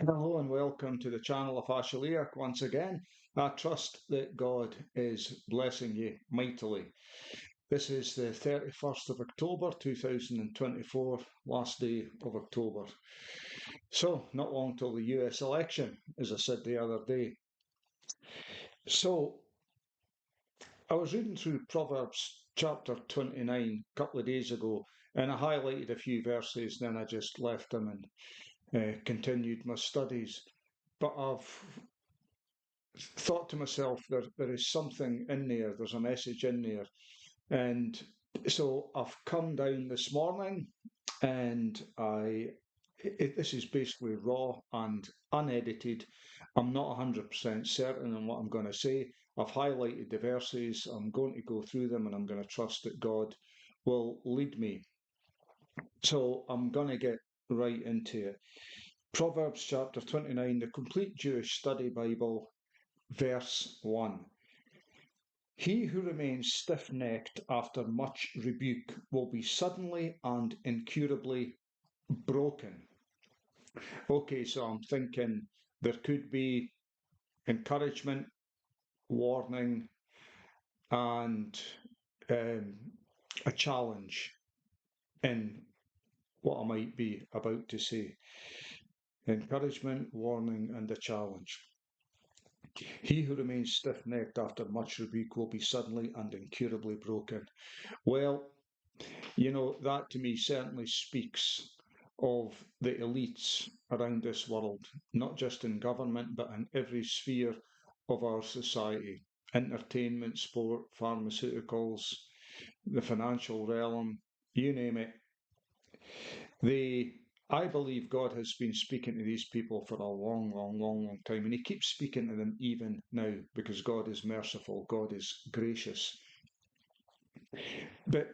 Hello and welcome to the channel of Ashaliach once again. I trust that God is blessing you mightily. This is the 31st of October 2024, last day of October. So, not long till the US election, as I said the other day. So, I was reading through Proverbs chapter 29 a couple of days ago, and I highlighted a few verses, then I just left them and continued my studies. But I've thought to myself, there is something in there, there's a message in there. And so I've come down this morning and this is basically raw and unedited. I'm not 100% certain on what I'm going to say. I've highlighted the verses, I'm going to go through them and I'm going to trust that God will lead me. So I'm going to get right into it. Proverbs chapter 29, the Complete Jewish Study Bible, verse 1. He who remains stiff-necked after much rebuke will be suddenly and incurably broken. Okay, so I'm thinking there could be encouragement, warning, and a challenge in what I might be about to say. Encouragement, warning, and a challenge. He who remains stiff-necked after much rebuke will be suddenly and incurably broken. Well, you know, that to me certainly speaks of the elites around this world, not just in government, but in every sphere of our society. Entertainment, sport, pharmaceuticals, the financial realm, you name it. I believe God has been speaking to these people for a long time, and He keeps speaking to them even now because God is merciful, God is gracious. But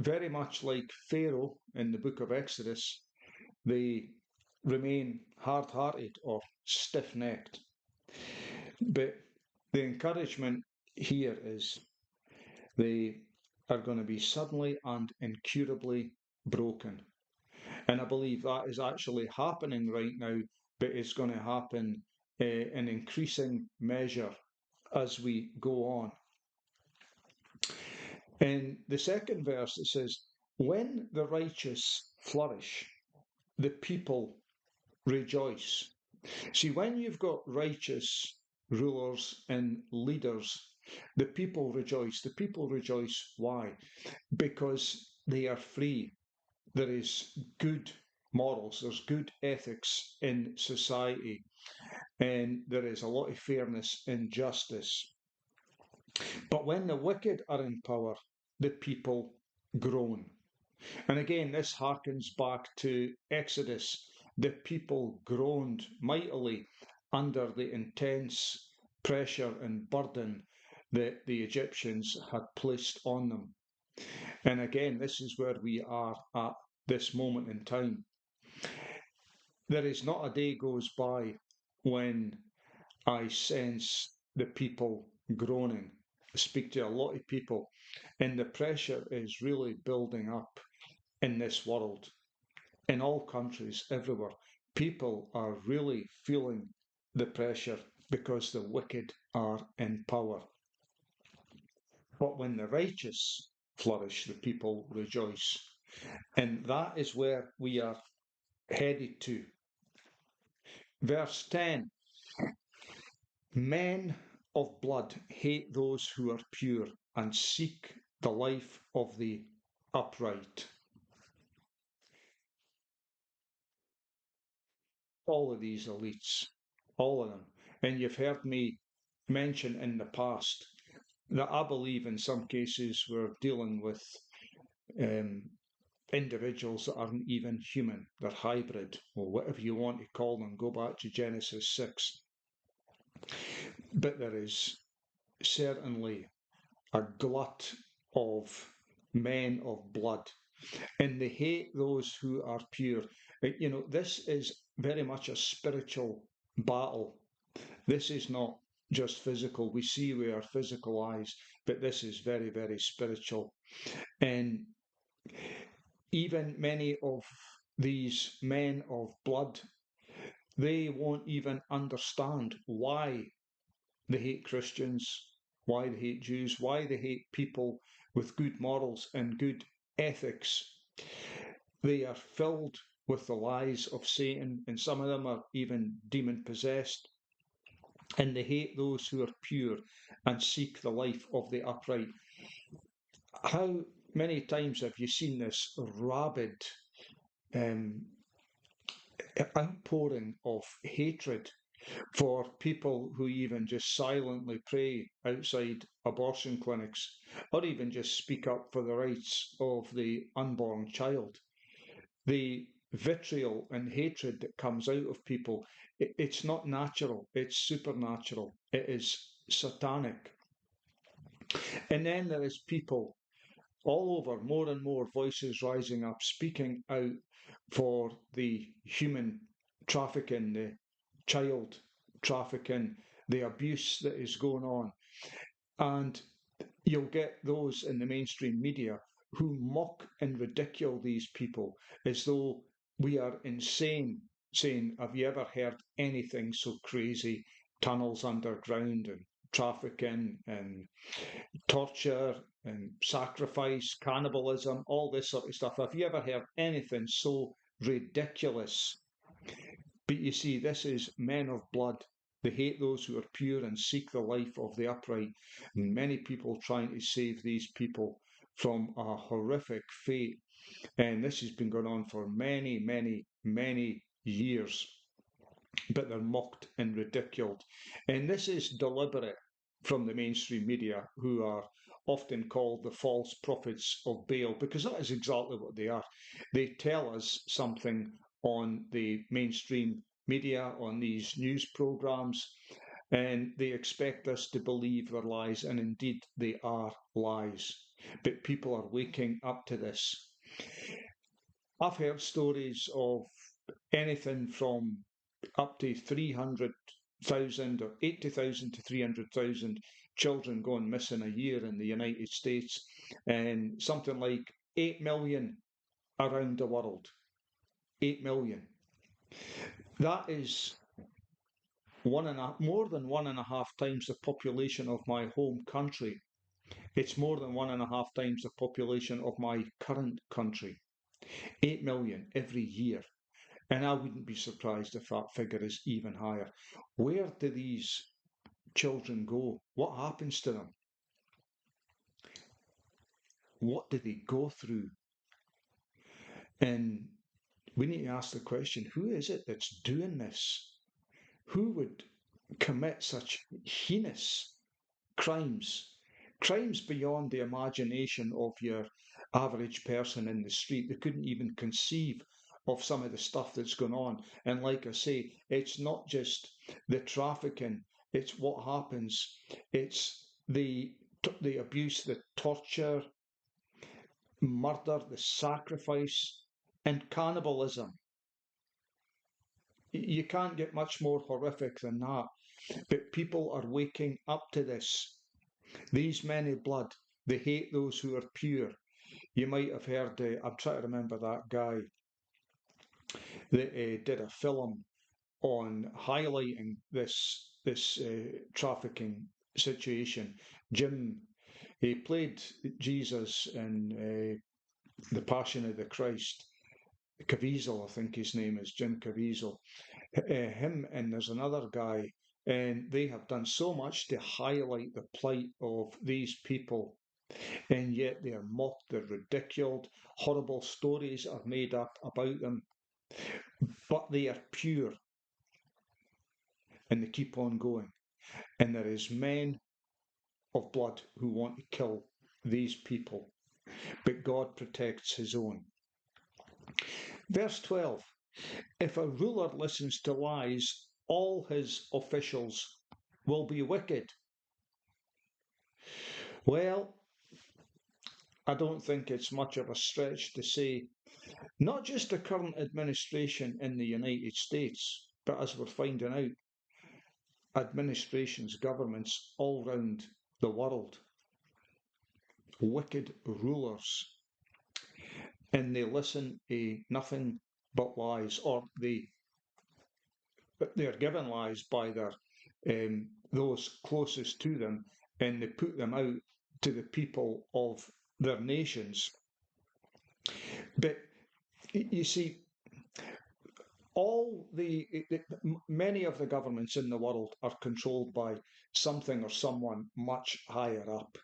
very much like Pharaoh in the book of Exodus, they remain hard-hearted or stiff-necked. But the encouragement here is they are going to be suddenly and incurably broken. And I believe that is actually happening right now, but it's going to happen in increasing measure as we go on. In the second verse, it says, when the righteous flourish, the people rejoice. See, when you've got righteous rulers and leaders, the people rejoice. The people rejoice. Why? Because they are free. There is good morals, there's good ethics in society, and there is a lot of fairness and justice. But when the wicked are in power, the people groan. And again, this harkens back to Exodus. The people groaned mightily under the intense pressure and burden that the Egyptians had placed on them. And again, this is where we are at this moment in time. There is not a day goes by when I sense the people groaning. I speak to a lot of people, and the pressure is really building up in this world, in all countries, everywhere. People are really feeling the pressure because the wicked are in power. But when the righteous flourish, the people rejoice. And that is where we are headed to. Verse 10, men of blood hate those who are pure and seek the life of the upright. All of these elites, all of them. And you've heard me mention in the past that I believe in some cases we're dealing with individuals that aren't even human. They're hybrid, or whatever you want to call them. Go back to Genesis 6. But there is certainly a glut of men of blood, and they hate those who are pure. You know, this is very much a spiritual battle. This is not just physical. We see with our physical eyes, but this is very spiritual. And even many of these men of blood, They won't even understand why they hate Christians, why they hate Jews, why they hate people with good morals and good ethics. They are filled with the lies of Satan, and some of them are even demon possessed. And they hate those who are pure and seek the life of the upright. How many times have you seen this rabid um, outpouring of hatred for people who even just silently pray outside abortion clinics, or even just speak up for the rights of the unborn child? The vitriol and hatred that comes out of people, it's not natural, it's supernatural, it is satanic. And then there is people all over, more and more voices rising up, speaking out for the human trafficking, the child trafficking, the abuse that is going on. And you'll get those in the mainstream media who mock and ridicule these people as though we are insane, saying, have you ever heard anything so crazy? Tunnels underground and trafficking and torture and sacrifice, cannibalism, all this sort of stuff. Have you ever heard anything so ridiculous? But you see, this is men of blood. They hate those who are pure and seek the life of the upright. Many people trying to save these people from a horrific fate. And this has been going on for many, many, many years. But they're mocked and ridiculed. And this is deliberate from the mainstream media, who are often called the false prophets of Baal, because that is exactly what they are. They tell us something on the mainstream media, on these news programs, and they expect us to believe their lies, and indeed they are lies. But people are waking up to this. I've heard stories of anything from up to 300,000 or 80,000 to 300,000 children going missing a year in the United States, and something like 8 million around the world. 8 million. That is more than 1.5 times the population of my home country. It's more than 1.5 times the population of my current country. 8 million every year. And I wouldn't be surprised if that figure is even higher. Where do these children go? What happens to them? What do they go through? And we need to ask the question, who is it that's doing this? Who would commit such heinous crimes? Crimes beyond the imagination of your average person in the street. They couldn't even conceive of some of the stuff that's going on. And like I say, it's not just the trafficking, it's what happens. It's the abuse, the torture, murder, the sacrifice, and cannibalism. You can't get much more horrific than that. But people are waking up to this. These men of blood, they hate those who are pure. You might have heard, I'm trying to remember that guy that did a film on highlighting this trafficking situation. Jim, he played Jesus in The Passion of the Christ. Caviezel, I think his name is Jim Caviezel. Him and there's another guy, and they have done so much to highlight the plight of these people, and yet they are mocked, they're ridiculed, horrible stories are made up about them, but they are pure and they keep on going. And there is men of blood who want to kill these people, but God protects his own. Verse 12, if a ruler listens to lies, all his officials will be wicked. Well, I don't think it's much of a stretch to say not just the current administration in the United States, but as we're finding out, administrations, governments all round the world, wicked rulers, and they listen to nothing but lies, or they they're given lies by those closest to them, and they put them out to the people of their nations. But you see, all many of the governments in the world are controlled by something or someone much higher up,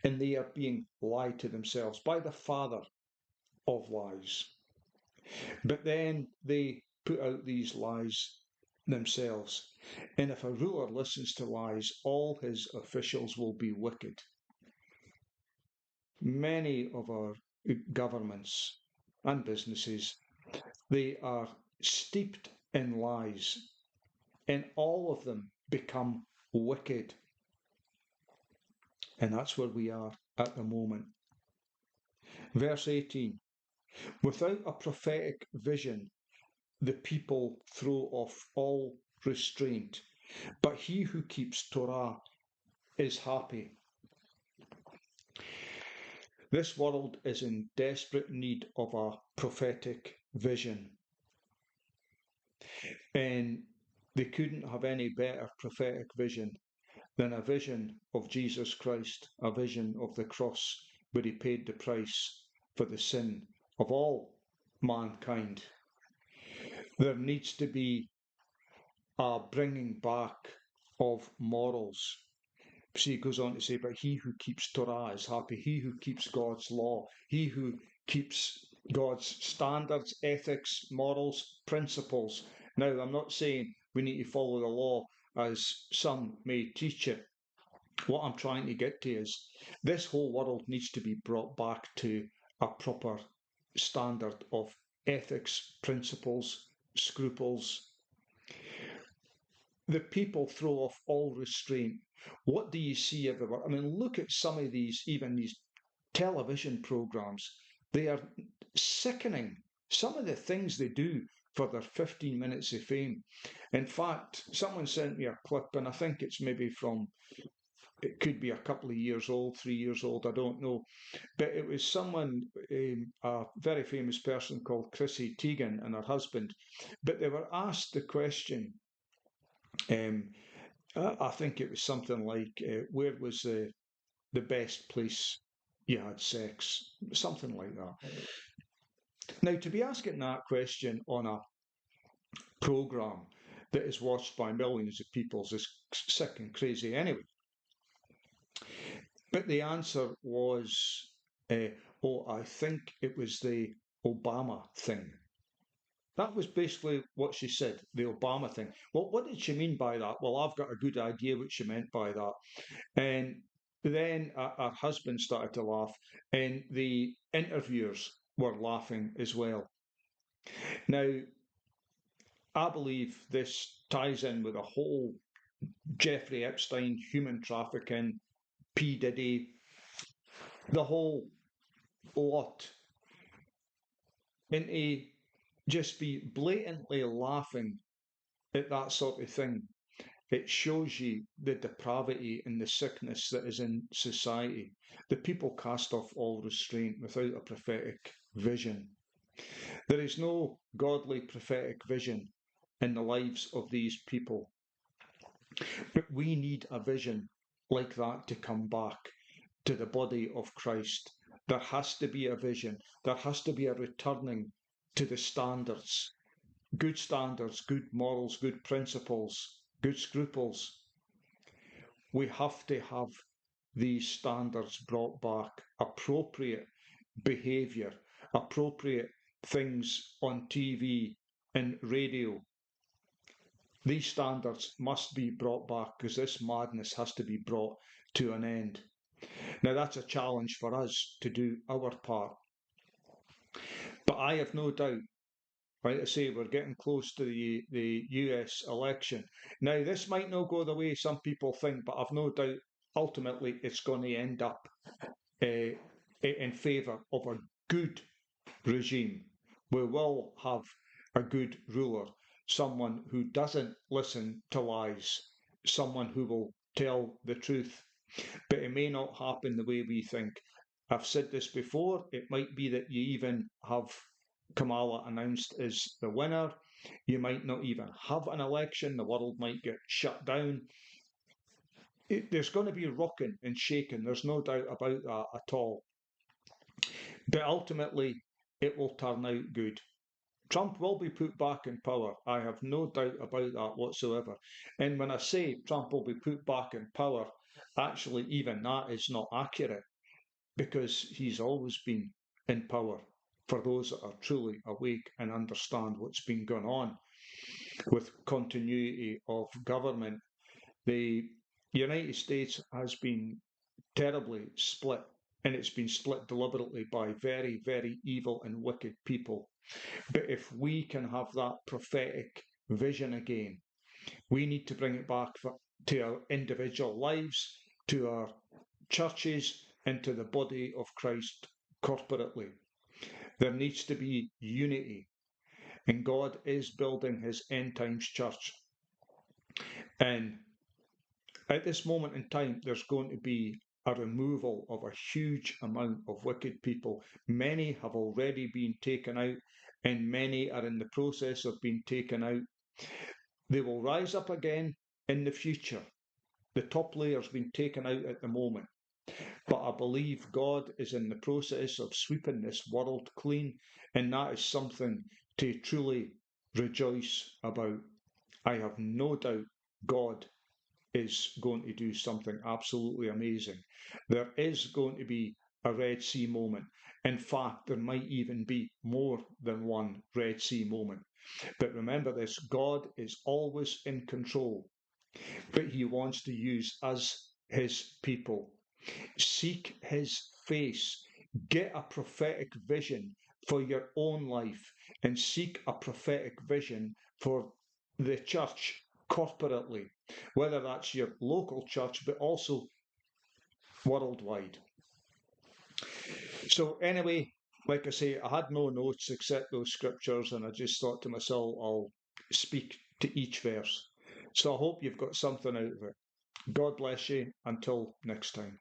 and they are being lied to themselves by the father of lies. But then they put out these lies themselves. And if a ruler listens to lies, all his officials will be wicked. Many of our governments and businesses, they are steeped in lies, and all of them become wicked. And that's where we are at the moment. Verse 18, without a prophetic vision, the people throw off all restraint, but he who keeps Torah is happy. This world is in desperate need of a prophetic vision, and they couldn't have any better prophetic vision than a vision of Jesus Christ, a vision of the cross where he paid the price for the sin of all mankind. There needs to be a bringing back of morals. See, it goes on to say, but he who keeps Torah is happy. He who keeps God's law, he who keeps God's standards, ethics, morals, principles. Now, I'm not saying we need to follow the law as some may teach it. What I'm trying to get to is this whole world needs to be brought back to a proper standard of ethics, principles, scruples. The people throw off all restraint. What do you see everywhere? I mean, look at some of these, even these television programs. They are sickening. Some of the things they do for their 15 minutes of fame. In fact, someone sent me a clip, and I think it's maybe from, it could be a couple of years old, 3 years old, I don't know. But it was someone, a very famous person called Chrissy Teigen and her husband. But they were asked the question, I think it was something like, where was the best place you had sex? Something like that. Now, to be asking that question on a programme that is watched by millions of people is sick and crazy anyway. But the answer was, oh, I think it was the Obama thing. That was basically what she said, the Obama thing. Well, what did she mean by that? Well, I've got a good idea what she meant by that. And then our husband started to laugh, and the interviewers were laughing as well. Now, I believe this ties in with a whole Jeffrey Epstein, human trafficking, P. Diddy, the whole lot. And to just be blatantly laughing at that sort of thing, it shows you the depravity and the sickness that is in society. The people cast off all restraint without a prophetic vision. There is no godly prophetic vision in the lives of these people. But we need a vision like that to come back to the body of Christ. There has to be a vision. There has to be a returning to the standards, good morals, good principles, good scruples. We have to have these standards brought back, appropriate behaviour, appropriate things on TV and radio. These standards must be brought back because this madness has to be brought to an end. Now, that's a challenge for us to do our part. But I have no doubt, like I say, we're getting close to the US election. Now, this might not go the way some people think, but I've no doubt ultimately it's going to end up in favour of a good regime. We will have a good ruler, someone who doesn't listen to lies, someone who will tell the truth. But it may not happen the way we think. I've said this before, it might be that you even have Kamala announced as the winner. You might not even have an election. The world might get shut down. There's going to be rocking and shaking. There's no doubt about that at all. But ultimately, it will turn out good. Trump will be put back in power. I have no doubt about that whatsoever. And when I say Trump will be put back in power, actually, even that is not accurate, because he's always been in power. For those that are truly awake and understand what's been going on with continuity of government, the United States has been terribly split, and it's been split deliberately by very, very evil and wicked people. But if we can have that prophetic vision again, we need to bring it back to our individual lives, to our churches, and to the body of Christ corporately. There needs to be unity, and God is building his end times church. And at this moment in time, there's going to be a removal of a huge amount of wicked people. Many have already been taken out, and many are in the process of being taken out. They will rise up again in the future. The top layer's been taken out at the moment. But I believe God is in the process of sweeping this world clean, and that is something to truly rejoice about. I have no doubt God is going to do something absolutely amazing. There is going to be a Red Sea moment. In fact, there might even be more than one Red Sea moment. But remember this, God is always in control, but he wants to use us, his people. Seek his face. Get a prophetic vision for your own life, and seek a prophetic vision for the church corporately, whether that's your local church, but also worldwide. So anyway, like I say, I had no notes except those scriptures, and I just thought to myself, I'll speak to each verse. So I hope you've got something out of it. God bless you. Until next time.